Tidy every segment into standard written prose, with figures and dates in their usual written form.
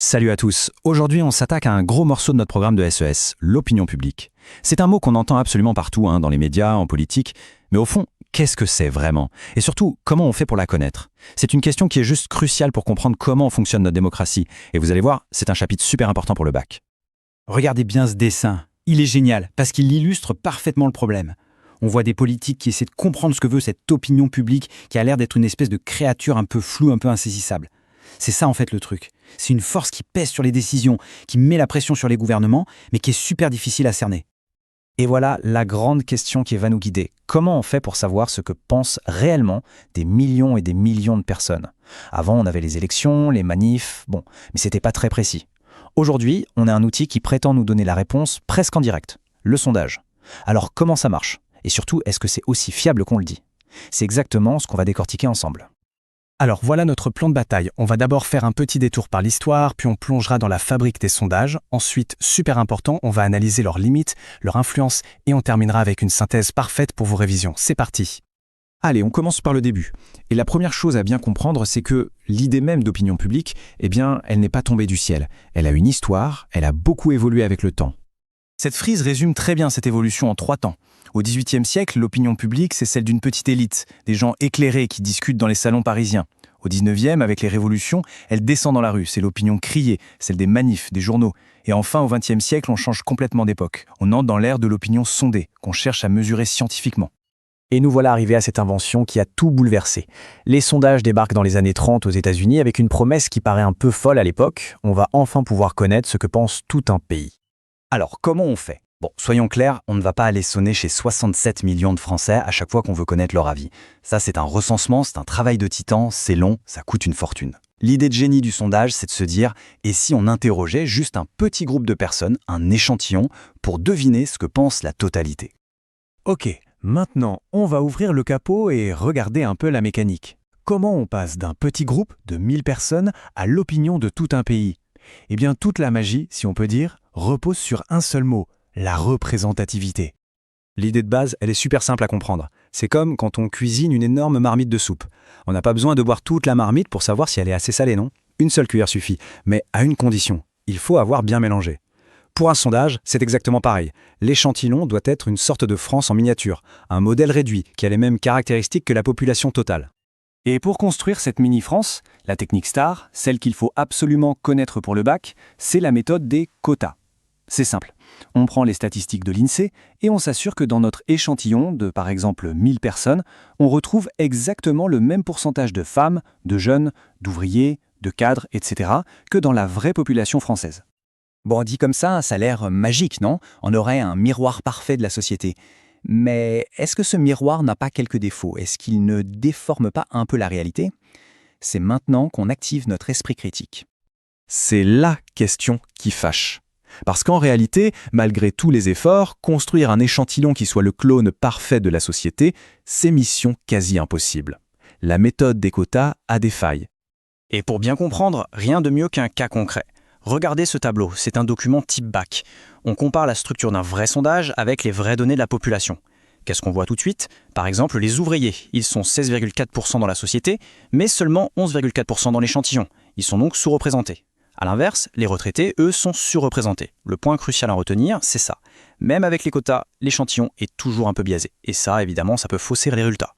Salut à tous. Aujourd'hui, on s'attaque à un gros morceau de notre programme de SES, l'opinion publique. C'est un mot qu'on entend absolument partout, dans les médias, en politique. Mais au fond, qu'est-ce que c'est vraiment? Et surtout, comment on fait pour la connaître? C'est une question qui est juste cruciale pour comprendre comment fonctionne notre démocratie. Et vous allez voir, c'est un chapitre super important pour le bac. Regardez bien ce dessin. Il est génial parce qu'il illustre parfaitement le problème. On voit des politiques qui essaient de comprendre ce que veut cette opinion publique qui a l'air d'être une espèce de créature un peu floue, un peu insaisissable. C'est ça en fait le truc. C'est une force qui pèse sur les décisions, qui met la pression sur les gouvernements, mais qui est super difficile à cerner. Et voilà la grande question qui va nous guider. Comment on fait pour savoir ce que pensent réellement des millions et des millions de personnes? Avant, on avait les élections, les manifs, mais c'était pas très précis. Aujourd'hui, on a un outil qui prétend nous donner la réponse presque en direct, le sondage. Alors comment ça marche? Et surtout, est-ce que c'est aussi fiable qu'on le dit? C'est exactement ce qu'on va décortiquer ensemble. Alors voilà notre plan de bataille. On va d'abord faire un petit détour par l'histoire, puis on plongera dans la fabrique des sondages. Ensuite, super important, on va analyser leurs limites, leur influence, et on terminera avec une synthèse parfaite pour vos révisions. C'est parti. Allez, on commence par le début. Et la première chose à bien comprendre, c'est que l'idée même d'opinion publique, elle n'est pas tombée du ciel. Elle a une histoire, elle a beaucoup évolué avec le temps. Cette frise résume très bien cette évolution en 3 temps. Au XVIIIe siècle, l'opinion publique, c'est celle d'une petite élite, des gens éclairés qui discutent dans les salons parisiens. Au XIXe, avec les révolutions, elle descend dans la rue, c'est l'opinion criée, celle des manifs, des journaux. Et enfin, au XXe siècle, on change complètement d'époque. On entre dans l'ère de l'opinion sondée, qu'on cherche à mesurer scientifiquement. Et nous voilà arrivés à cette invention qui a tout bouleversé. Les sondages débarquent dans les années 30 aux États-Unis avec une promesse qui paraît un peu folle à l'époque. On va enfin pouvoir connaître ce que pense tout un pays. Alors, comment on fait? Soyons clairs, on ne va pas aller sonner chez 67 millions de Français à chaque fois qu'on veut connaître leur avis. Ça, c'est un recensement, c'est un travail de titan, c'est long, ça coûte une fortune. L'idée de génie du sondage, c'est de se dire, et si on interrogeait juste un petit groupe de personnes, un échantillon, pour deviner ce que pense la totalité? Ok, maintenant, on va ouvrir le capot et regarder un peu la mécanique. Comment on passe d'un petit groupe de 1000 personnes à l'opinion de tout un pays? Eh bien, toute la magie, si on peut dire, repose sur un seul mot. La représentativité. L'idée de base, elle est super simple à comprendre. C'est comme quand on cuisine une énorme marmite de soupe. On n'a pas besoin de boire toute la marmite pour savoir si elle est assez salée, non? Une seule cuillère suffit, mais à une condition. Il faut avoir bien mélangé. Pour un sondage, c'est exactement pareil. L'échantillon doit être une sorte de France en miniature, un modèle réduit qui a les mêmes caractéristiques que la population totale. Et pour construire cette mini-France, la technique star, celle qu'il faut absolument connaître pour le bac, c'est la méthode des quotas. C'est simple. On prend les statistiques de l'INSEE et on s'assure que dans notre échantillon de par exemple 1000 personnes, on retrouve exactement le même pourcentage de femmes, de jeunes, d'ouvriers, de cadres, etc. que dans la vraie population française. Dit comme ça a l'air magique, non? On aurait un miroir parfait de la société. Mais est-ce que ce miroir n'a pas quelques défauts? Est-ce qu'il ne déforme pas un peu la réalité? C'est maintenant qu'on active notre esprit critique. C'est la question qui fâche. Parce qu'en réalité, malgré tous les efforts, construire un échantillon qui soit le clone parfait de la société, c'est mission quasi impossible. La méthode des quotas a des failles. Et pour bien comprendre, rien de mieux qu'un cas concret. Regardez ce tableau, c'est un document type bac. On compare la structure d'un vrai sondage avec les vraies données de la population. Qu'est-ce qu'on voit tout de suite? Par exemple, les ouvriers, ils sont 16,4% dans la société, mais seulement 11,4% dans l'échantillon. Ils sont donc sous-représentés. A l'inverse, les retraités, eux, sont surreprésentés. Le point crucial à retenir, c'est ça. Même avec les quotas, l'échantillon est toujours un peu biaisé. Et ça, évidemment, ça peut fausser les résultats.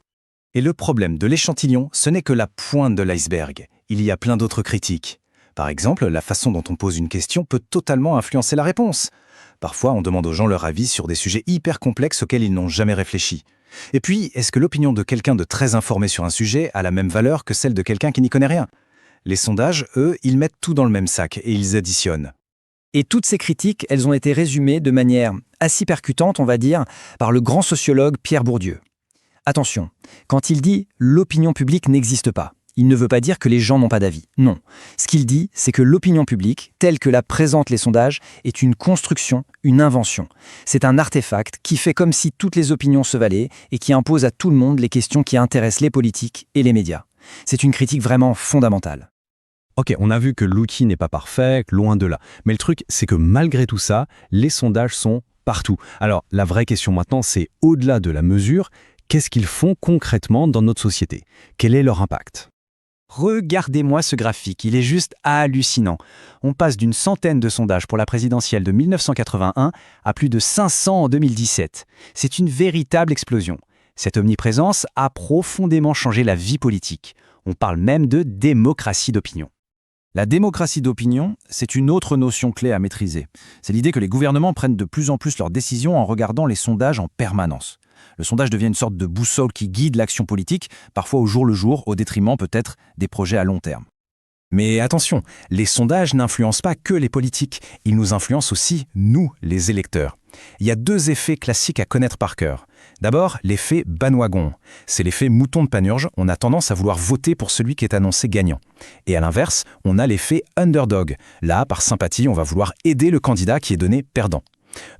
Et le problème de l'échantillon, ce n'est que la pointe de l'iceberg. Il y a plein d'autres critiques. Par exemple, la façon dont on pose une question peut totalement influencer la réponse. Parfois, on demande aux gens leur avis sur des sujets hyper complexes auxquels ils n'ont jamais réfléchi. Et puis, est-ce que l'opinion de quelqu'un de très informé sur un sujet a la même valeur que celle de quelqu'un qui n'y connaît rien? Les sondages, eux, ils mettent tout dans le même sac et ils additionnent. Et toutes ces critiques, elles ont été résumées de manière assez percutante, on va dire, par le grand sociologue Pierre Bourdieu. Attention, quand il dit « l'opinion publique n'existe pas », il ne veut pas dire que les gens n'ont pas d'avis. Non. Ce qu'il dit, c'est que l'opinion publique, telle que la présentent les sondages, est une construction, une invention. C'est un artefact qui fait comme si toutes les opinions se valaient et qui impose à tout le monde les questions qui intéressent les politiques et les médias. C'est une critique vraiment fondamentale. Ok, on a vu que l'outil n'est pas parfait, loin de là. Mais le truc, c'est que malgré tout ça, les sondages sont partout. Alors, la vraie question maintenant, c'est au-delà de la mesure, qu'est-ce qu'ils font concrètement dans notre société? Quel est leur impact? Regardez-moi ce graphique, il est juste hallucinant. On passe d'une centaine de sondages pour la présidentielle de 1981 à plus de 500 en 2017. C'est une véritable explosion. Cette omniprésence a profondément changé la vie politique. On parle même de démocratie d'opinion. La démocratie d'opinion, c'est une autre notion clé à maîtriser. C'est l'idée que les gouvernements prennent de plus en plus leurs décisions en regardant les sondages en permanence. Le sondage devient une sorte de boussole qui guide l'action politique, parfois au jour le jour, au détriment peut-être des projets à long terme. Mais attention, les sondages n'influencent pas que les politiques, ils nous influencent aussi, nous, les électeurs. Il y a deux effets classiques à connaître par cœur. D'abord, l'effet bandwagon. C'est l'effet mouton de Panurge, on a tendance à vouloir voter pour celui qui est annoncé gagnant. Et à l'inverse, on a l'effet underdog. Là, par sympathie, on va vouloir aider le candidat qui est donné perdant.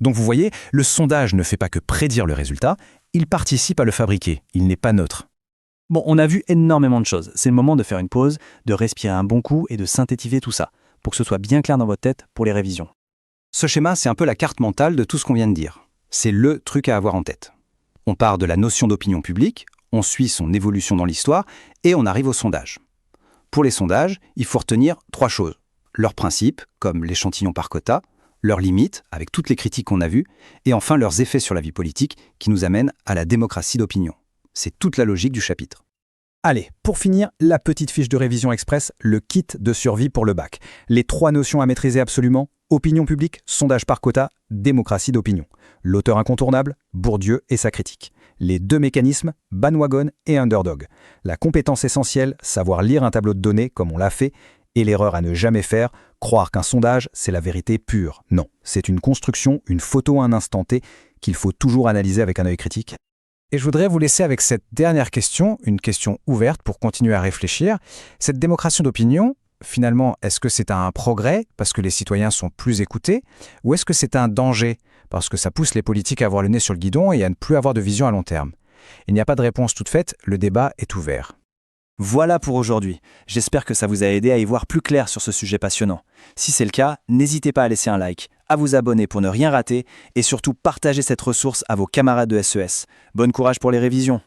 Donc vous voyez, le sondage ne fait pas que prédire le résultat, il participe à le fabriquer, il n'est pas neutre. Bon, on a vu énormément de choses. C'est le moment de faire une pause, de respirer un bon coup et de synthétiser tout ça, pour que ce soit bien clair dans votre tête pour les révisions. Ce schéma, c'est un peu la carte mentale de tout ce qu'on vient de dire. C'est le truc à avoir en tête. On part de la notion d'opinion publique, on suit son évolution dans l'histoire et on arrive au sondage. Pour les sondages, il faut retenir 3 choses. Leurs principes, comme l'échantillon par quota, leurs limites, avec toutes les critiques qu'on a vues, et enfin leurs effets sur la vie politique qui nous amènent à la démocratie d'opinion. C'est toute la logique du chapitre. Allez, pour finir, la petite fiche de révision express, le kit de survie pour le bac. Les 3 notions à maîtriser absolument: opinion publique, sondage par quota, démocratie d'opinion. L'auteur incontournable, Bourdieu et sa critique. Les 2 mécanismes, bandwagon et underdog. La compétence essentielle, savoir lire un tableau de données comme on l'a fait, et l'erreur à ne jamais faire, croire qu'un sondage, c'est la vérité pure. Non, c'est une construction, une photo à un instant T, qu'il faut toujours analyser avec un œil critique. Et je voudrais vous laisser avec cette dernière question, une question ouverte pour continuer à réfléchir. Cette démocratie d'opinion, finalement, est-ce que c'est un progrès parce que les citoyens sont plus écoutés, ou est-ce que c'est un danger parce que ça pousse les politiques à avoir le nez sur le guidon et à ne plus avoir de vision à long terme? Il n'y a pas de réponse toute faite, le débat est ouvert. Voilà pour aujourd'hui. J'espère que ça vous a aidé à y voir plus clair sur ce sujet passionnant. Si c'est le cas, n'hésitez pas à laisser un like, à vous abonner pour ne rien rater et surtout partager cette ressource à vos camarades de SES. Bon courage pour les révisions.